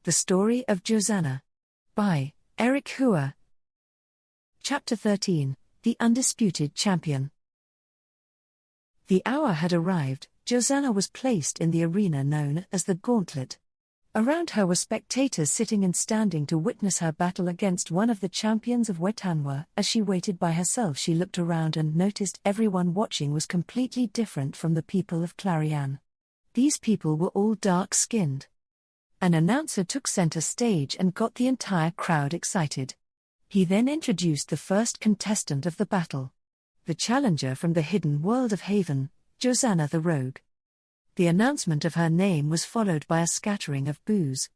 The Story of Josanna. By Eric Hua. Chapter 13, The Undisputed Champion. The hour had arrived. Josanna was placed in the arena known as the Gauntlet. Around her were spectators sitting and standing to witness her battle against one of the champions of Wetanwa. As she waited by herself, she looked around and noticed everyone watching was completely different from the people of Clarion. These people were all dark-skinned. An announcer took center stage and got the entire crowd excited. He then introduced the first contestant of the battle. The challenger from the hidden world of Haven, Josanna the Rogue. The announcement of her name was followed by a scattering of boos.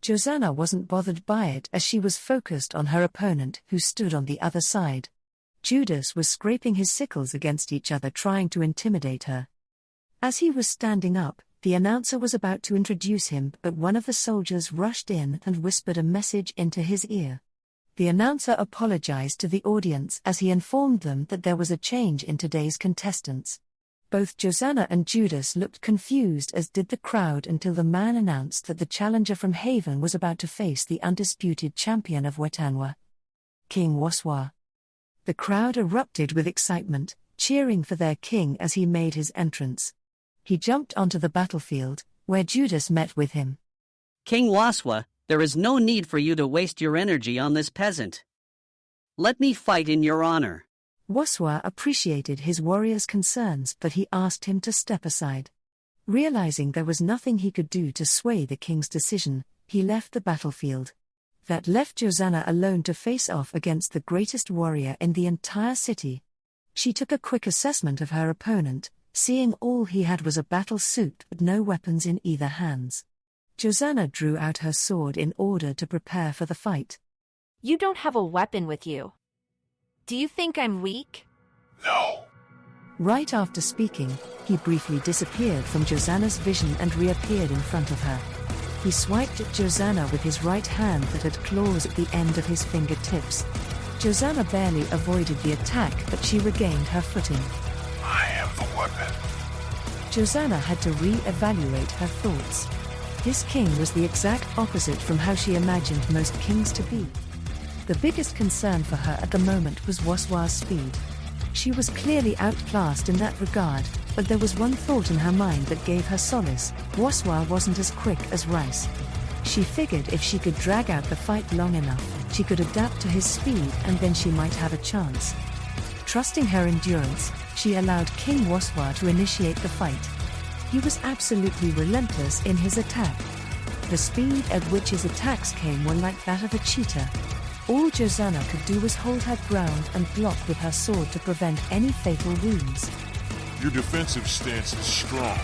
Josanna wasn't bothered by it as she was focused on her opponent who stood on the other side. Judas was scraping his sickles against each other trying to intimidate her. As he was standing up, the announcer was about to introduce him, but one of the soldiers rushed in and whispered a message into his ear. The announcer apologized to the audience as he informed them that there was a change in today's contestants. Both Josanna and Judas looked confused, as did the crowd, until the man announced that the challenger from Haven was about to face the undisputed champion of Wetanwa, King Waswa. The crowd erupted with excitement, cheering for their king as he made his entrance. He jumped onto the battlefield, where Judas met with him. King Waswa, there is no need for you to waste your energy on this peasant. Let me fight in your honor. Waswa appreciated his warrior's concerns, but he asked him to step aside. Realizing there was nothing he could do to sway the king's decision, he left the battlefield. That left Josanna alone to face off against the greatest warrior in the entire city. She took a quick assessment of her opponent, seeing all he had was a battle suit but no weapons in either hands. Josanna drew out her sword in order to prepare for the fight. You don't have a weapon with you. Do you think I'm weak? No. Right after speaking, he briefly disappeared from Josanna's vision and reappeared in front of her. He swiped at Josanna with his right hand that had claws at the end of his fingertips. Josanna barely avoided the attack, but she regained her footing. I am the weapon. Josanna had to re-evaluate her thoughts. This king was the exact opposite from how she imagined most kings to be. The biggest concern for her at the moment was Waswa's speed. She was clearly outclassed in that regard, but there was one thought in her mind that gave her solace: Waswa wasn't as quick as Rice. She figured if she could drag out the fight long enough, she could adapt to his speed and then she might have a chance. Trusting her endurance, she allowed King Waswa to initiate the fight. He was absolutely relentless in his attack. The speed at which his attacks came were like that of a cheetah. All Josanna could do was hold her ground and block with her sword to prevent any fatal wounds. Your defensive stance is strong.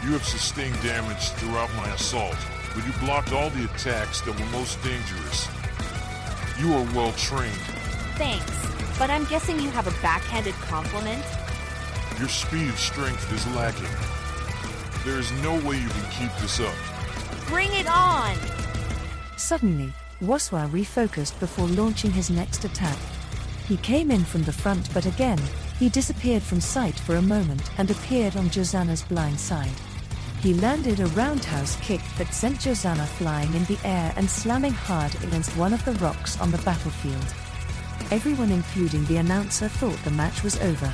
You have sustained damage throughout my assault, but you blocked all the attacks that were most dangerous. You are well trained. Thanks, but I'm guessing you have a backhanded compliment? Your speed strength is lacking. There is no way you can keep this up. Bring it on! Suddenly, Waswa refocused before launching his next attack. He came in from the front, but again, he disappeared from sight for a moment and appeared on Josanna's blind side. He landed a roundhouse kick that sent Josanna flying in the air and slamming hard against one of the rocks on the battlefield. Everyone, including the announcer, thought the match was over.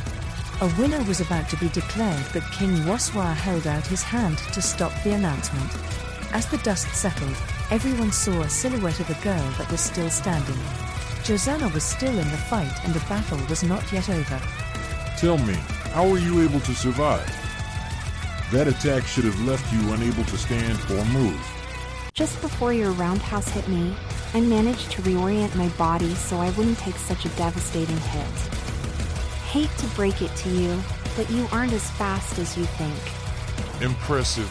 A winner was about to be declared, but King Waswa held out his hand to stop the announcement. As the dust settled, everyone saw a silhouette of a girl that was still standing. Josanna was still in the fight and the battle was not yet over. Tell me, how were you able to survive? That attack should have left you unable to stand or move. Just before your roundhouse hit me, I managed to reorient my body so I wouldn't take such a devastating hit. Hate to break it to you, but you aren't as fast as you think. Impressive.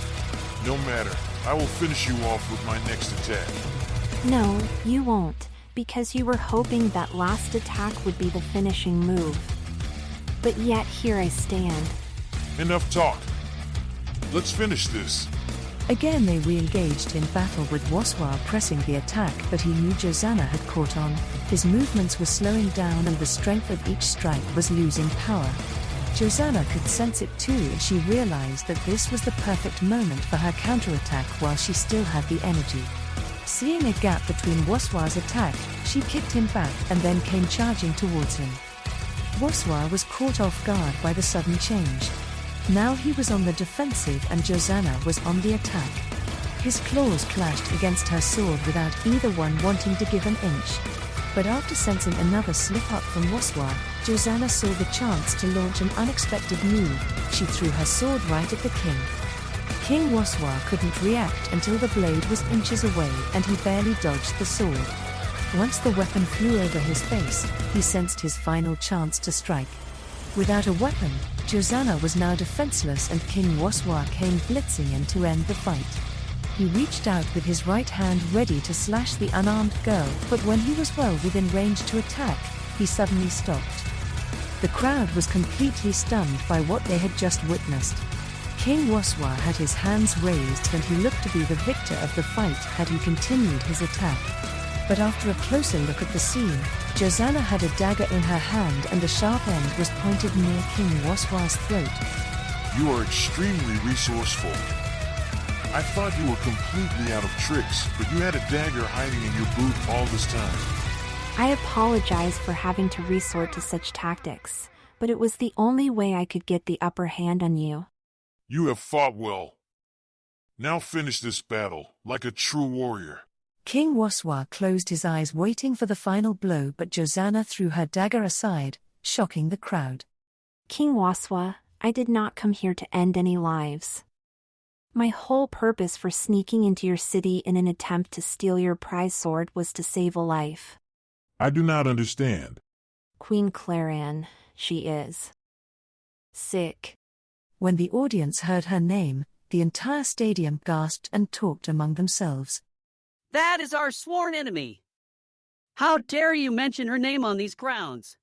No matter. I will finish you off with my next attack. No, you won't, because you were hoping that last attack would be the finishing move. But yet here I stand. Enough talk. Let's finish this. Again they re-engaged in battle, with Waswa pressing the attack, but he knew Josanna had caught on. His movements were slowing down and the strength of each strike was losing power. Josanna could sense it too, and she realized that this was the perfect moment for her counterattack while she still had the energy. Seeing a gap between Woswa's attack, she kicked him back and then came charging towards him. Woswa was caught off guard by the sudden change. Now he was on the defensive and Josanna was on the attack. His claws clashed against her sword without either one wanting to give an inch. But after sensing another slip-up from Woswa, Josanna saw the chance to launch an unexpected move. She threw her sword right at the king. King Woswa couldn't react until the blade was inches away and he barely dodged the sword. Once the weapon flew over his face, he sensed his final chance to strike. Without a weapon, Josanna was now defenseless and King Woswa came blitzing in to end the fight. He reached out with his right hand ready to slash the unarmed girl, but when he was well within range to attack, he suddenly stopped. The crowd was completely stunned by what they had just witnessed. King Woswa had his hands raised and he looked to be the victor of the fight had he continued his attack. But after a closer look at the scene, Josanna had a dagger in her hand and the sharp end was pointed near King Woswa's throat. You are extremely resourceful. I thought you were completely out of tricks, but you had a dagger hiding in your boot all this time. I apologize for having to resort to such tactics, but it was the only way I could get the upper hand on you. You have fought well. Now finish this battle, like a true warrior. King Woswa closed his eyes waiting for the final blow, but Josanna threw her dagger aside, shocking the crowd. King Woswa, I did not come here to end any lives. My whole purpose for sneaking into your city in an attempt to steal your prize sword was to save a life. I do not understand. Queen Clarion, she is sick. When the audience heard her name, the entire stadium gasped and talked among themselves. That is our sworn enemy. How dare you mention her name on these grounds?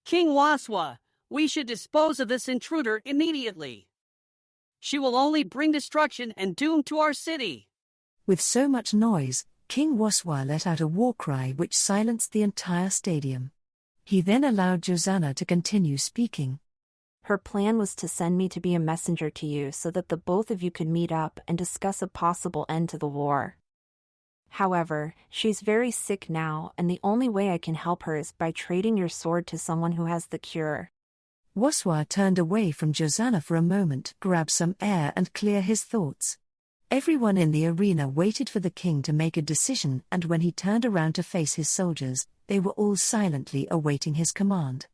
King Woswa, we should dispose of this intruder immediately. She will only bring destruction and doom to our city. With so much noise, King Woswa let out a war cry which silenced the entire stadium. He then allowed Josanna to continue speaking. Her plan was to send me to be a messenger to you so that the both of you could meet up and discuss a possible end to the war. However, she's very sick now and the only way I can help her is by trading your sword to someone who has the cure. Woswa turned away from Josanna for a moment, grab some air and clear his thoughts. Everyone in the arena waited for the king to make a decision, and when he turned around to face his soldiers, they were all silently awaiting his command.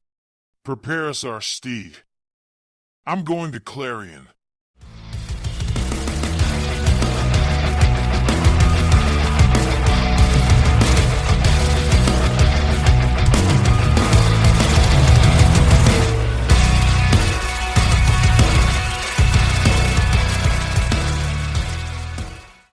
Prepare us our steed. I'm going to Clarion.